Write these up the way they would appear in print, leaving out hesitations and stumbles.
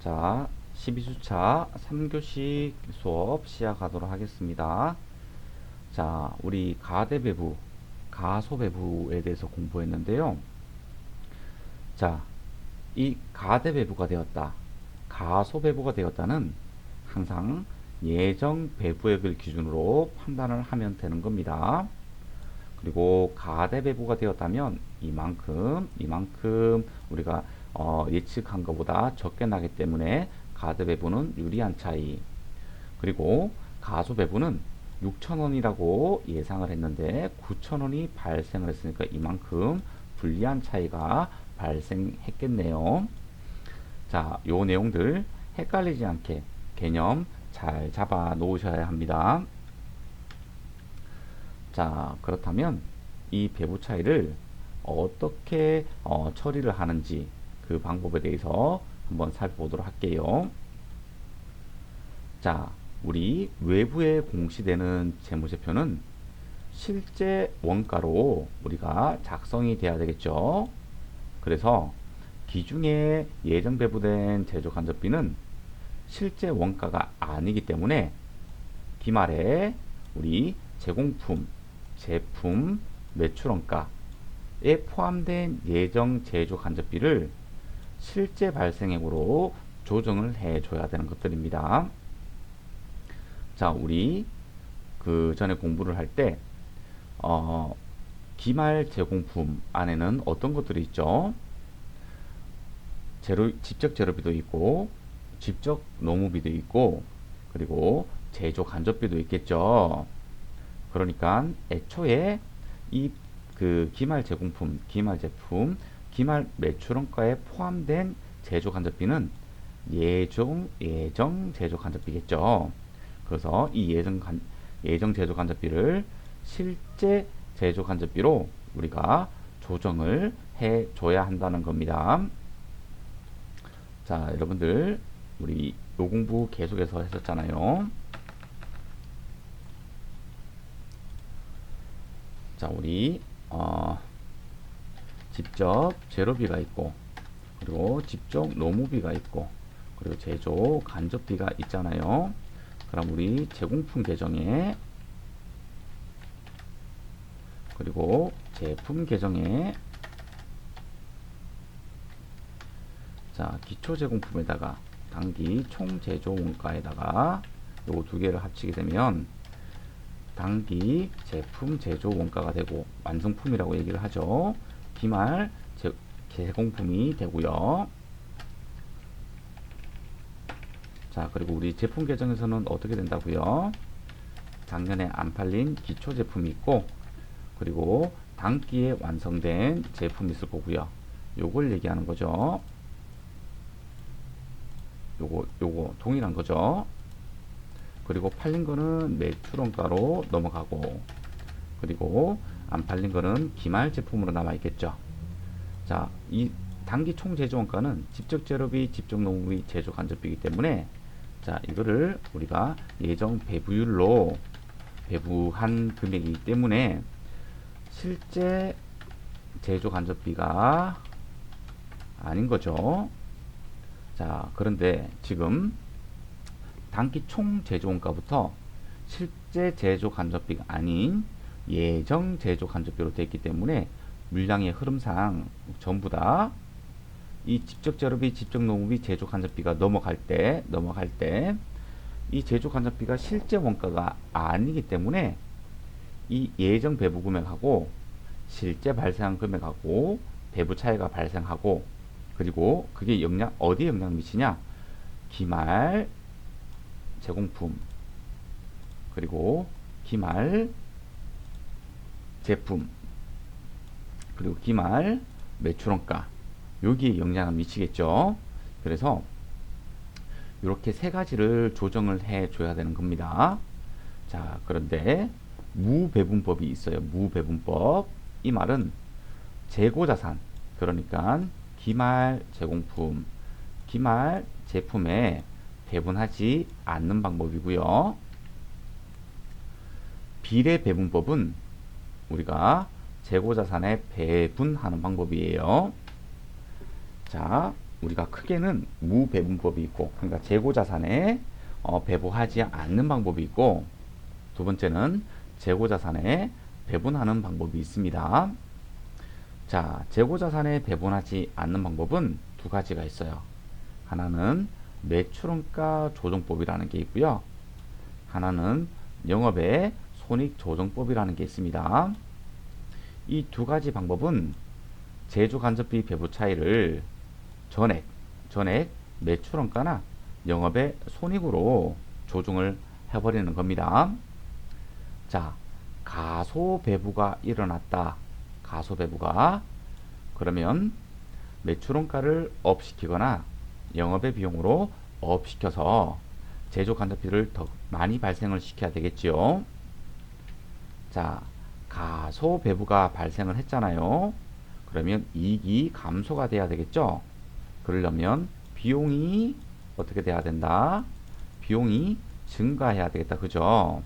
자, 12주차 3교시 수업 시작하도록 하겠습니다. 자, 우리 가대배부, 가소배부에 대해서 공부했는데요. 자, 이 가대배부가 되었다, 가소배부가 되었다는 항상 예정 배부액을 기준으로 판단을 하면 되는 겁니다. 그리고 가대배부가 되었다면 이만큼 우리가 예측한 것보다 적게 나기 때문에 가대배부는 유리한 차이. 그리고 가소배부는 6,000원이라고 예상을 했는데 9,000원이 발생을 했으니까 이만큼 불리한 차이가 발생했겠네요. 자, 요 내용들 헷갈리지 않게 개념 잘 잡아 놓으셔야 합니다. 자, 그렇다면 이 배부 차이를 어떻게 처리를 하는지 그 방법에 대해서 한번 살펴보도록 할게요. 자, 우리 외부에 공시되는 재무제표는 실제 원가로 우리가 작성이 돼야 되겠죠. 그래서 기중에 예정 배부된 제조 간접비는 실제 원가가 아니기 때문에 기말에 우리 제공품, 제품, 매출원가에 포함된 예정 제조 간접비를 실제 발생액으로 조정을 해줘야 되는 것들입니다. 자, 우리 그 전에 공부를 할 때 기말 제공품 안에는 어떤 것들이 있죠? 직접 재료비도 있고, 직접 노무비도 있고, 그리고 제조 간접비도 있겠죠. 그러니까 애초에 이 그 기말 제공품, 기말 제품, 기말 매출원가에 포함된 제조 간접비는 예정 제조 간접비겠죠. 그래서 이 예정 제조 간접비를 실제 제조 간접비로 우리가 조정을 해 줘야 한다는 겁니다. 자, 여러분들 우리 요 공부 계속해서 했었잖아요. 자, 우리 직접 재료비가 있고, 그리고 직접 노무비가 있고, 그리고 제조 간접비가 있잖아요. 그럼 우리 제공품 계정에, 그리고 제품 계정에, 자, 기초 제공품에다가 단기 총 제조 원가에다가 요거 두 개를 합치게 되면 단기 제품 제조 원가가 되고 완성품이라고 얘기를 하죠. 기말 제공품이 되고요. 자, 그리고 우리 제품 계정에서는 어떻게 된다고요? 작년에 안 팔린 기초 제품이 있고, 그리고 단기에 완성된 제품이 있을 거고요. 요걸 얘기하는 거죠. 요거 동일한 거죠. 그리고 팔린 거는 매출원가로 넘어가고, 그리고 안 팔린 거는 기말 제품으로 남아 있겠죠. 자, 이 단기 총 제조 원가는 직접 재료비, 직접 노무비, 제조 간접비이기 때문에, 자, 이거를 우리가 예정 배부율로 배부한 금액이기 때문에 실제 제조 간접비가 아닌 거죠. 자, 그런데 지금 단기 총 제조 원가부터 실제 제조 간접비가 아닌 예정 제조 간접비로 되어 있기 때문에 물량의 흐름상 전부 다 이 직접 재료비, 직접 노무비, 제조 간접비가 넘어갈 때 이 제조 간접비가 실제 원가가 아니기 때문에 이 예정 배부 금액하고 실제 발생한 금액하고 배부 차이가 발생하고, 그리고 그게 어디에 영향 미치냐? 기말 제공품, 그리고 기말 제품, 그리고 기말 매출원가, 여기에 영향을 미치겠죠. 그래서 이렇게 세 가지를 조정을 해 줘야 되는 겁니다. 자, 그런데 무배분법이 있어요. 무배분법. 이 말은 재고자산, 그러니까 기말 제공품, 기말 제품에 배분하지 않는 방법이고요. 비례 배분법은 우리가 재고자산에 배분하는 방법이에요. 자, 우리가 크게는 무배분법이 있고, 그러니까 재고자산에 배분하지 않는 방법이 있고, 두 번째는 재고자산에 배분하는 방법이 있습니다. 자, 재고자산에 배분하지 않는 방법은 두 가지가 있어요. 하나는 매출원가 조정법이라는 게 있고요. 하나는 영업의 손익조정법이라는 게 있습니다. 이 두 가지 방법은 제조간접비 배분 차이를 전액 매출원가나 영업의 손익으로 조정을 해버리는 겁니다. 자, 가소배부가 일어났다. 가소배부가 그러면 매출원가를 업시키거나 영업의 비용으로 업시켜서 제조간접비를 더 많이 발생을 시켜야 되겠지요. 자, 가소배부가 발생을 했잖아요. 그러면 이익이 감소가 돼야 되겠죠. 그러려면 비용이 어떻게 돼야 된다? 비용이 증가해야 되겠다. 그죠?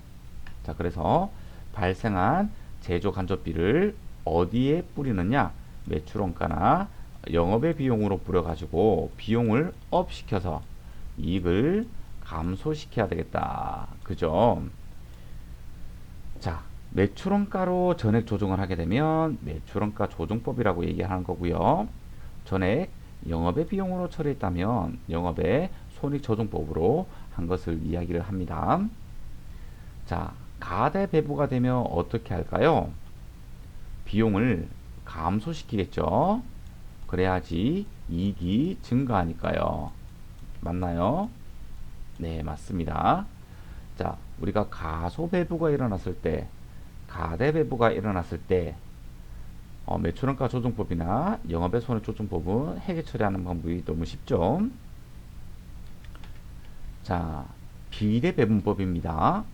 자, 그래서 발생한 제조간접비를 어디에 뿌리느냐? 매출원가나 영업의 비용으로 뿌려가지고 비용을 업시켜서 이익을 감소시켜야 되겠다. 그죠? 자, 매출원가로 전액 조정을 하게 되면 매출원가 조정법이라고 얘기하는 거고요. 전액 영업의 비용으로 처리했다면 영업의 손익조정법으로 한 것을 이야기를 합니다. 자, 가대배부가 되면 어떻게 할까요? 비용을 감소시키겠죠. 그래야지 이익이 증가하니까요. 맞나요? 네, 맞습니다. 자, 우리가 가소배부가 일어났을 때, 가대배부가 일어났을 때 매출원가 조정법이나 영업의 손익조정법은 회계 처리하는 방법이 너무 쉽죠. 자, 비례배분법입니다.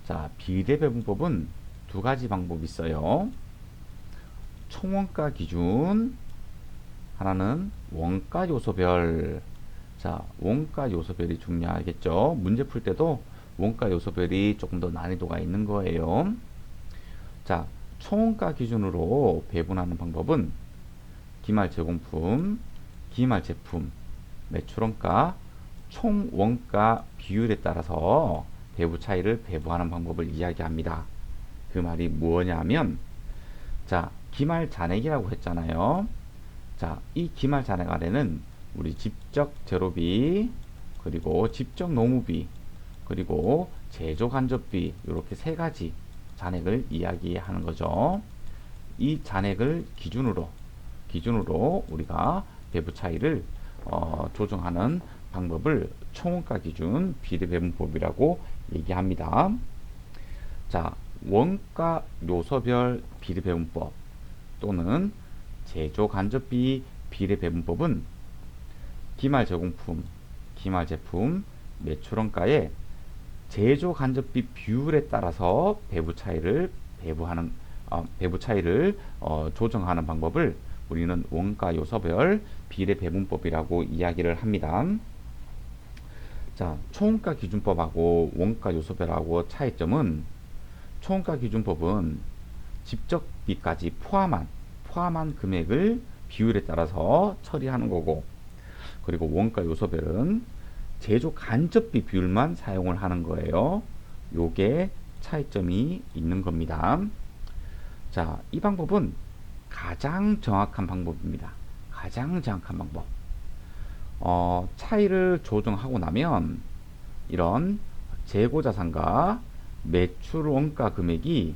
자, 비례배분법은 두 가지 방법이 있어요. 총원가 기준, 하나는 원가 요소별. 자, 원가 요소별이 중요하겠죠. 문제 풀 때도 원가 요소별이 조금 더 난이도가 있는 거예요. 자, 총원가 기준으로 배분하는 방법은 기말 제공품, 기말 제품, 매출원가, 총원가 비율에 따라서 배부 차이를 배부하는 방법을 이야기합니다. 그 말이 뭐냐면, 자, 기말 잔액이라고 했잖아요. 자, 이 기말 잔액 아래는 우리 집적 제로비, 그리고 집적 노무비, 그리고 제조 간접비, 이렇게 세 가지 잔액을 이야기하는 거죠. 이 잔액을 기준으로 우리가 배부 차이를 조정하는 방법을 총원가 기준 비례배분법이라고 얘기합니다. 자, 원가 요소별 비례배분법 또는 제조 간접비 비례배분법은 기말 제공품, 기말 제품, 매출원가의 제조 간접비 비율에 따라서 배부 차이를 조정하는 방법을 우리는 원가 요소별 비례배분법이라고 이야기를 합니다. 자, 총원가 기준법하고 원가 요소별하고 차이점은, 총원가 기준법은 집적비까지 포함한 금액을 비율에 따라서 처리하는 거고, 그리고 원가 요소별은 제조 간접비 비율만 사용을 하는 거예요. 요게 차이점이 있는 겁니다. 자, 이 방법은 가장 정확한 방법입니다. 가장 정확한 방법. 차이를 조정하고 나면 이런 재고자산과 매출 원가 금액이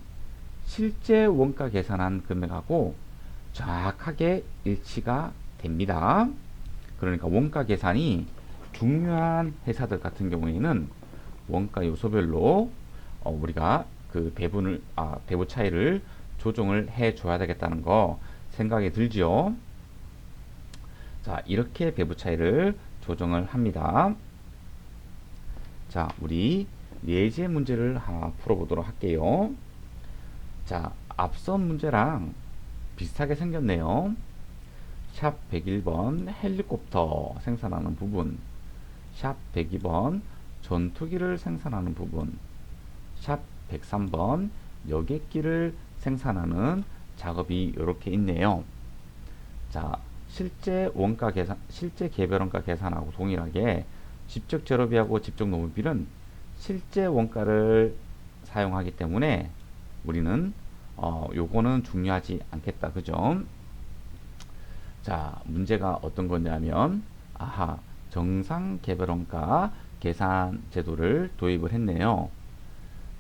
실제 원가 계산한 금액하고 정확하게 일치가 됩니다. 그러니까 원가 계산이 중요한 회사들 같은 경우에는 원가 요소별로 우리가 그 배부 차이를 조정을 해 줘야 되겠다는 거 생각이 들지요. 자, 이렇게 배부 차이를 조정을 합니다. 자, 우리 예제 문제를 하나 풀어보도록 할게요. 자, 앞선 문제랑 비슷하게 생겼네요. 샵 101번 헬리콥터 생산하는 부분, 샵 102번 전투기를 생산하는 부분, 샵 103번 여객기를 생산하는 작업이 이렇게 있네요. 자, 실제 원가 계산, 실제 개별원가 계산하고 동일하게 직접 재료비하고 직접 노무비는 실제 원가를 사용하기 때문에 우리는 요거는 중요하지 않겠다. 그죠? 자, 문제가 어떤 거냐면, 아하, 정상 개별원가 계산 제도를 도입을 했네요.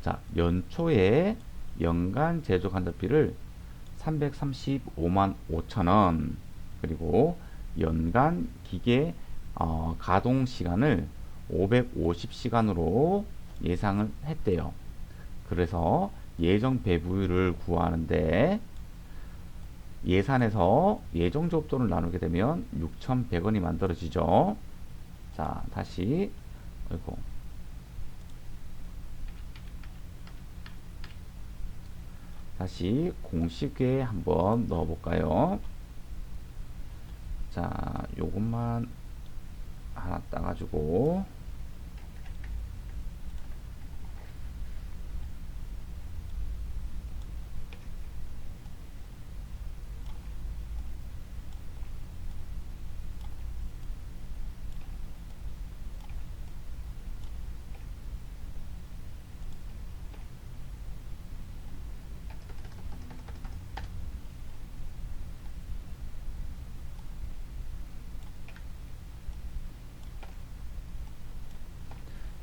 자, 연초에 연간 제조 간접비를 335만 5천 원, 그리고 연간 기계 가동 시간을 550시간으로 예상을 했대요. 그래서 예정 배부율을 구하는데 예산에서 예정 조업돈을 나누게 되면 6,100원이 만들어지죠. 자, 다시 아이고. 다시 공식에 한번 넣어볼까요? 자, 요것만 하나 따가지고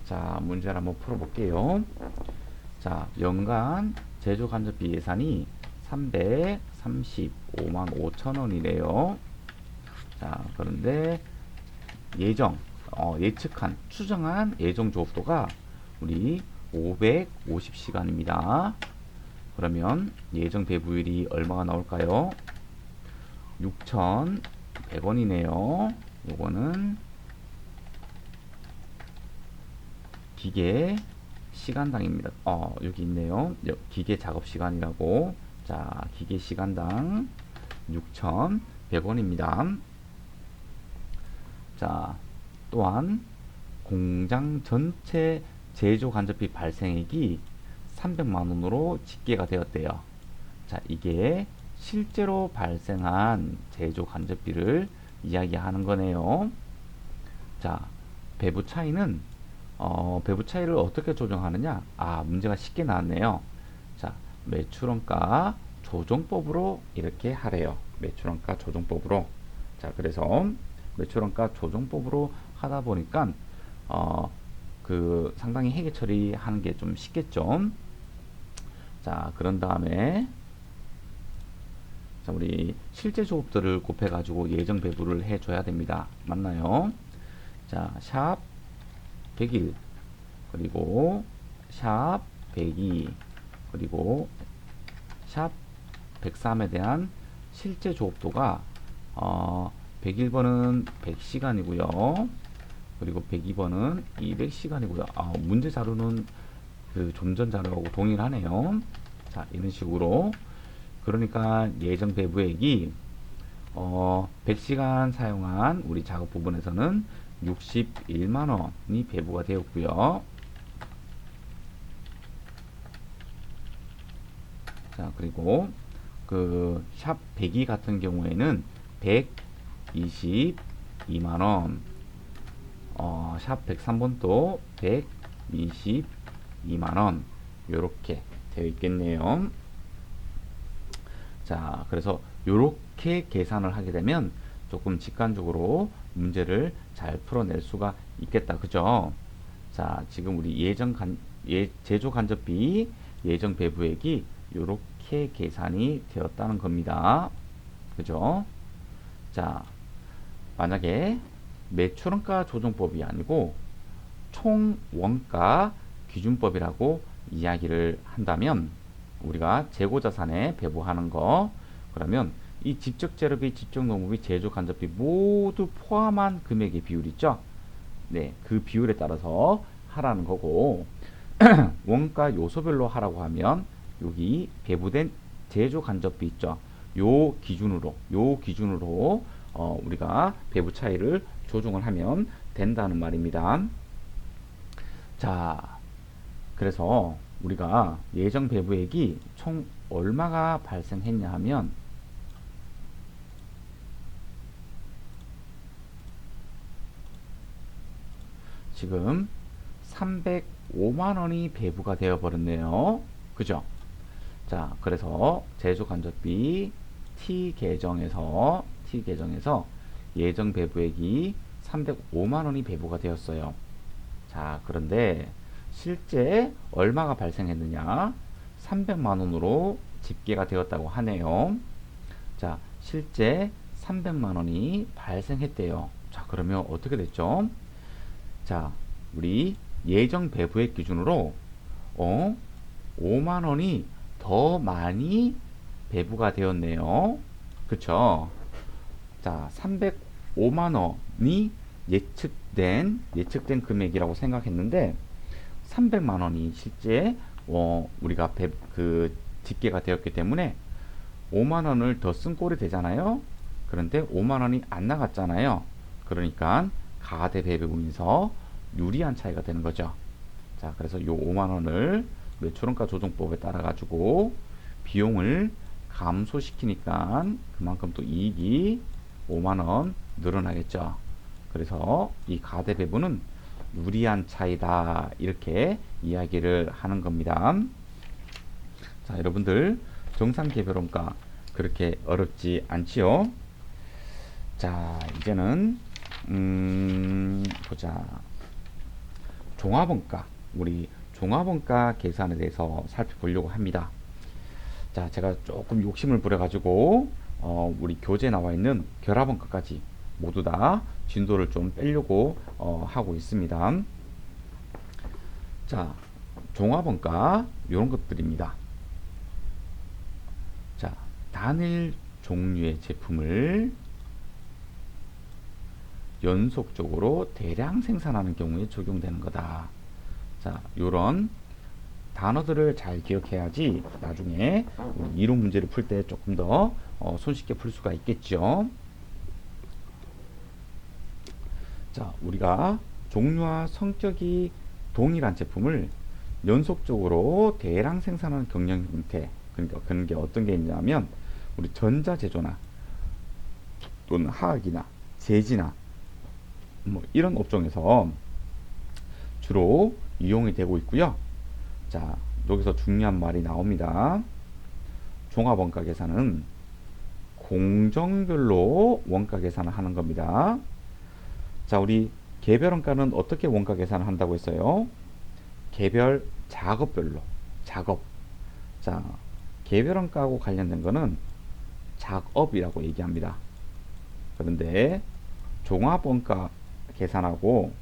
자, 문제를 한번 풀어볼게요. 자, 연간 제조 간접비 예산이 335만 5천 원이래요. 자, 그런데 예측한, 추정한 예정 조업도가 우리 550시간입니다. 그러면 예정 배부율이 얼마가 나올까요? 6,100원이네요. 요거는 기계 시간당입니다. 여기 있네요. 기계 작업 시간이라고. 자, 기계 시간당 6,100원입니다. 자, 또한 공장 전체 제조 간접비 발생액이 300만 원으로 집계가 되었대요. 자, 이게 실제로 발생한 제조 간접비를 이야기하는 거네요. 자, 배부 차이는 배부 차이를 어떻게 조정하느냐? 문제가 쉽게 나왔네요. 자, 매출원가 조정법으로 이렇게 하래요. 매출원가 조정법으로. 자, 그래서 매출원가 조정법으로 하다 보니까 상당히 회계 처리하는 게 좀 쉽겠죠. 자, 그런 다음에 자, 우리 실제 조업들을 곱해가지고 예정 배부를 해줘야 됩니다. 맞나요? 자, 샵 101, 그리고 샵 102, 그리고 샵 103에 대한 실제 조업도가 101번은 100시간이고요. 그리고 102번은 200시간이고요. 문제 자료는 그 좀 전 자료하고 동일하네요. 자, 이런 식으로. 그러니까 예정 배부액이 100시간 사용한 우리 작업 부분에서는 61만원이 배부가 되었고요. 자, 그리고 그 샵 102 같은 경우에는 122만원, 샵 103번도 122만원 요렇게 되어 있겠네요. 자, 그래서 요렇게 계산을 하게 되면 조금 직관적으로 문제를 잘 풀어낼 수가 있겠다. 그죠? 자, 지금 우리 제조 간접비 예정 배부액이 요렇게 계산이 되었다는 겁니다. 그죠? 자, 만약에 매출원가 조정법이 아니고 총원가 기준법이라고 이야기를 한다면 우리가 재고자산에 배부하는 거, 그러면 이 직접 재료비, 직접 노무비, 제조 간접비 모두 포함한 금액의 비율 있죠? 네, 그 비율에 따라서 하라는 거고 원가 요소별로 하라고 하면 여기 배부된 제조 간접비 있죠? 요 기준으로 우리가 배부 차이를 조정을 하면 된다는 말입니다. 자, 그래서 우리가 예정 배부액이 총 얼마가 발생했냐 하면 지금 305만 원이 배부가 되어 버렸네요. 그죠? 자, 그래서 제조간접비 T 계정에서 예정 배부액이 305만 원이 배부가 되었어요. 자, 그런데 실제 얼마가 발생했느냐? 300만 원으로 집계가 되었다고 하네요. 자, 실제 300만 원이 발생했대요. 자, 그러면 어떻게 됐죠? 자, 우리 예정 배부액 기준으로 5만 원이 더 많이 배부가 되었네요. 그쵸? 자, 305만 원이 예측된 금액이라고 생각했는데 300만 원이 실제 우리가 집계가 되었기 때문에 5만 원을 더 쓴 꼴이 되잖아요. 그런데 5만 원이 안 나갔잖아요. 그러니까 가대 배분에서 유리한 차이가 되는 거죠. 자, 그래서 요 5만 원을 매출원가 조정법에 따라 가지고 비용을 감소시키니까 그만큼 또 이익이 5만 원 늘어나겠죠. 그래서 이 가대 배분은 유리한 차이다, 이렇게 이야기를 하는 겁니다. 자, 여러분들 정상개별원가 그렇게 어렵지 않지요? 자, 이제는 보자. 종합원가, 우리 종합원가 계산에 대해서 살펴보려고 합니다. 자, 제가 조금 욕심을 부려가지고 우리 교재에 나와 있는 결합원가까지 모두 다 진도를 좀 빼려고 하고 있습니다. 자, 종합원가 이런 것들입니다. 자, 단일 종류의 제품을 연속적으로 대량 생산하는 경우에 적용되는 거다. 자, 요런 단어들을 잘 기억해야지 나중에 이론 문제를 풀 때 조금 더 손쉽게 풀 수가 있겠죠. 자, 우리가 종류와 성격이 동일한 제품을 연속적으로 대량 생산하는 경영 형태, 그러니까 그런 게 어떤 게 있냐면 우리 전자제조나 또는 화학이나 제지나 뭐 이런 업종에서 주로 이용이 되고 있고요. 자, 여기서 중요한 말이 나옵니다. 종합원가 계산은 공정별로 원가 계산을 하는 겁니다. 자, 우리 개별원가는 어떻게 원가 계산을 한다고 했어요? 개별 작업별로. 작업. 자, 개별원가하고 관련된 거는 작업이라고 얘기합니다. 그런데 종합원가 계산하고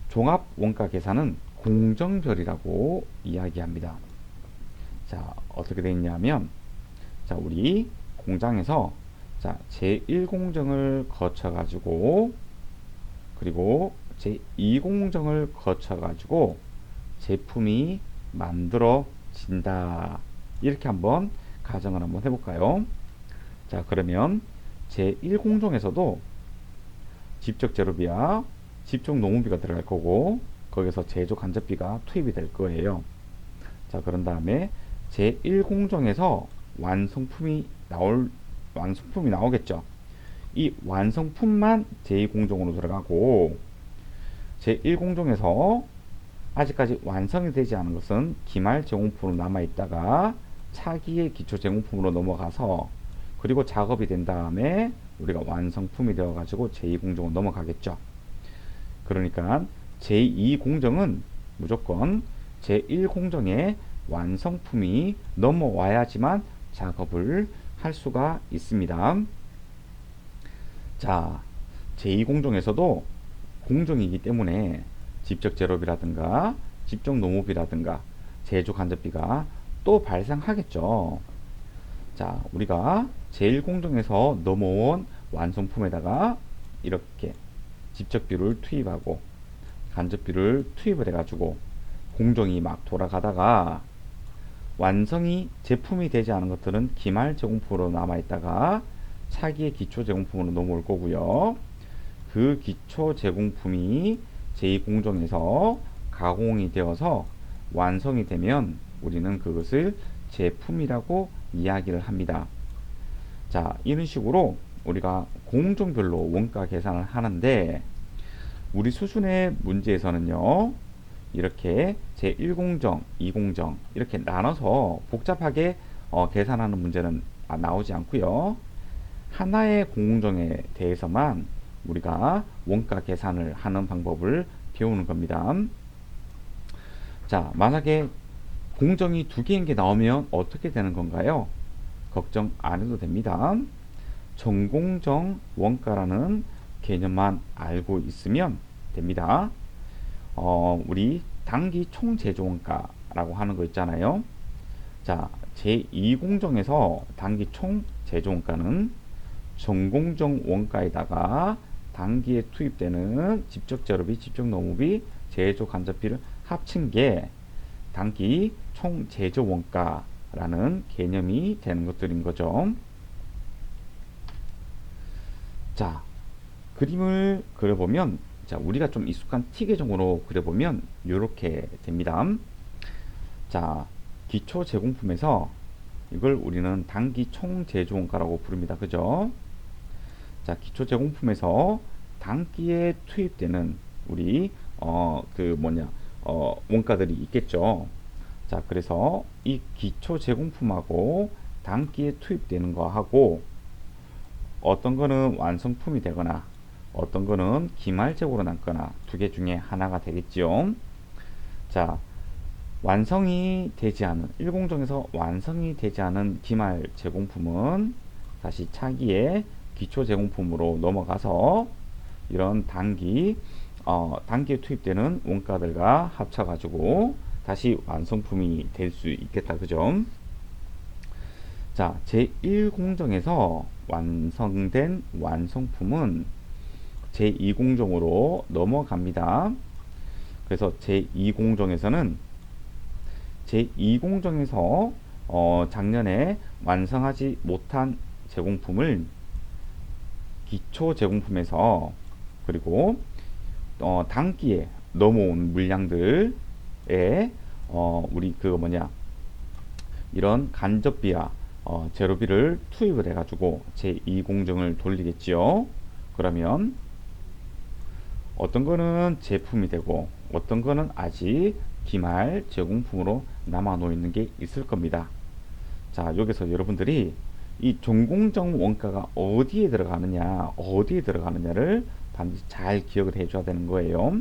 종합원가 계산은 공정별이라고 이야기합니다. 자, 어떻게 되어 있냐면, 자, 우리 공장에서 자, 제1공정을 거쳐가지고 그리고 제2공정을 거쳐가지고 제품이 만들어진다. 이렇게 한번 가정을 한번 해볼까요? 자, 그러면 제1공정에서도 직접 재료비와 직접 노무비가 들어갈 거고 거기서 제조 간접비가 투입이 될 거예요. 자, 그런 다음에 제1공정에서 완성품이 나오겠죠. 이 완성품만 제2공정으로 들어가고 제1공정에서 아직까지 완성이 되지 않은 것은 기말 제공품으로 남아있다가 차기의 기초 제공품으로 넘어가서 그리고 작업이 된 다음에 우리가 완성품이 되어 가지고 제2공정으로 넘어가겠죠. 그러니까 제2공정은 무조건 제1공정에 완성품이 넘어와야지만 작업을 할 수가 있습니다. 자, 제2공정에서도 공정이기 때문에 직접 재료비라든가 직접 노무비라든가 제조 간접비가 또 발생하겠죠. 자, 우리가 제1공정에서 넘어온 완성품에다가 이렇게 직접비를 투입하고 간접비를 투입을 해가지고 공정이 막 돌아가다가 완성이 제품이 되지 않은 것들은 기말 제공품으로 남아있다가 차기의 기초 제공품으로 넘어올 거고요. 그 기초 제공품이 제2공정에서 가공이 되어서 완성이 되면 우리는 그것을 제품이라고 이야기를 합니다. 자, 이런 식으로 우리가 공정별로 원가 계산을 하는데 우리 수준의 문제에서는요, 이렇게 제1공정, 2공정 이렇게 나눠서 복잡하게 계산하는 문제는 나오지 않고요. 하나의 공정에 대해서만 우리가 원가 계산을 하는 방법을 배우는 겁니다. 자, 만약에 공정이 두 개인 게 나오면 어떻게 되는 건가요? 걱정 안 해도 됩니다. 전공정 원가라는 개념만 알고 있으면 됩니다. 우리 단기 총제조원가라고 하는 거 있잖아요. 자, 제2공정에서 단기 총제조원가는 전공정 원가에다가 단기에 투입되는 직접재료비, 직접노무비, 제조 간접비를 합친 게 단기 총제조원가라는 개념이 되는 것들인 거죠. 자, 그림을 그려보면, 자, 우리가 좀 익숙한 T 계정으로 그려보면 이렇게 됩니다. 자, 기초 제공품에서 이걸 우리는 단기 총제조원가라고 부릅니다. 그죠? 자, 기초 제공품에서 단기에 투입되는 우리 원가들이 있겠죠. 자, 그래서 이 기초 제공품하고 단기에 투입되는 거하고 어떤 거는 완성품이 되거나 어떤 거는 기말재고로 남거나 두 개 중에 하나가 되겠죠. 자, 완성이 되지 않은 1공정에서 완성이 되지 않은 기말 제공품은 다시 차기의 기초 제공품으로 넘어가서 이런 단기에 투입되는 원가들과 합쳐가지고 다시 완성품이 될 수 있겠다. 그죠? 자, 제1공정에서 완성된 완성품은 제2공정으로 넘어갑니다. 그래서 제2공정에서 작년에 완성하지 못한 제공품을 기초 제공품에서 그리고 단기에 넘어온 물량들에 우리 이런 간접비와 재료비를 투입을 해가지고 제2공정을 돌리겠지요. 그러면 어떤 거는 제품이 되고 어떤 거는 아직 기말 제공품으로 남아 놓이는 게 있을 겁니다. 자, 여기서 여러분들이 이 전공정 원가가 어디에 들어가느냐를 반드시 잘 기억을 해줘야 되는 거예요.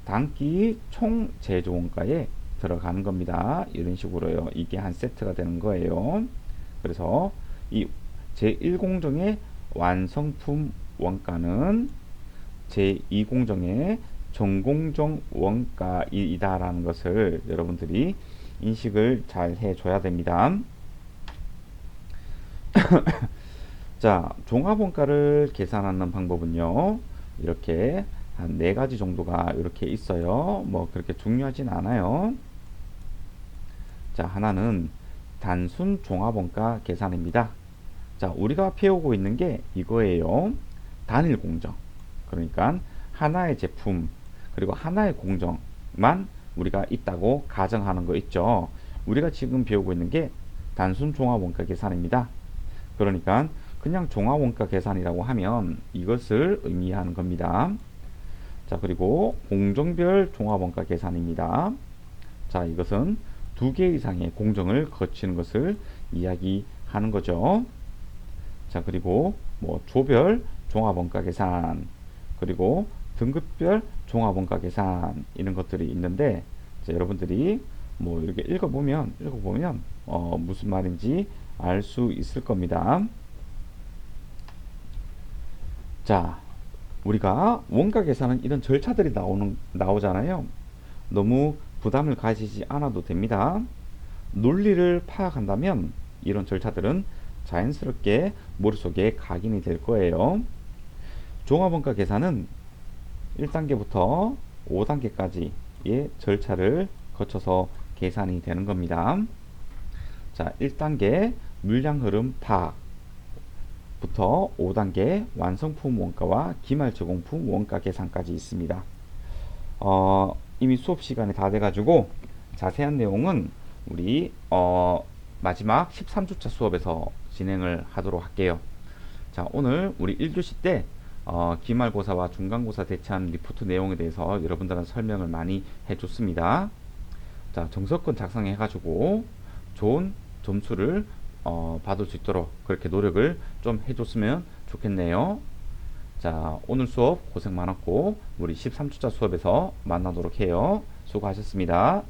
단기 총 제조 원가에 들어가는 겁니다. 이런 식으로요. 이게 한 세트가 되는 거예요. 그래서 이 제1공정의 완성품 원가는 제2공정의 전공정 원가이다라는 것을 여러분들이 인식을 잘 해줘야 됩니다. 자, 종합원가를 계산하는 방법은요, 이렇게 한 4가지 정도가 이렇게 있어요. 뭐 그렇게 중요하진 않아요. 자, 하나는 단순 종합원가 계산입니다. 자, 우리가 배우고 있는 게 이거예요. 단일 공정. 그러니까 하나의 제품 그리고 하나의 공정만 우리가 있다고 가정하는 거 있죠. 우리가 지금 배우고 있는 게 단순 종합원가 계산입니다. 그러니까 그냥 종합원가 계산이라고 하면 이것을 의미하는 겁니다. 자, 그리고 공정별 종합원가 계산입니다. 자, 이것은 2개 이상의 공정을 거치는 것을 이야기하는 거죠. 자, 그리고 조별 종합원가 계산, 그리고 등급별 종합원가 계산 이런 것들이 있는데, 자, 여러분들이 이렇게 읽어보면 무슨 말인지 알 수 있을 겁니다. 자, 우리가 원가 계산은 이런 절차들이 나오잖아요. 너무 부담을 가지지 않아도 됩니다. 논리를 파악한다면 이런 절차들은 자연스럽게 머릿속에 각인이 될 거예요. 종합원가 계산은 1단계부터 5단계까지의 절차를 거쳐서 계산이 되는 겁니다. 자, 1단계 물량 흐름 파악부터 5단계 완성품 원가와 기말 제공품 원가 계산까지 있습니다. 이미 수업 시간이 다 돼가지고 자세한 내용은 우리 마지막 13주차 수업에서 진행을 하도록 할게요. 자, 오늘 우리 1교시 때 기말고사와 중간고사 대체하는 리포트 내용에 대해서 여러분들한테 설명을 많이 해줬습니다. 자, 정석권 작성해 가지고 좋은 점수를 받을 수 있도록 그렇게 노력을 좀 해줬으면 좋겠네요. 자, 오늘 수업 고생 많았고 우리 13주차 수업에서 만나도록 해요. 수고하셨습니다.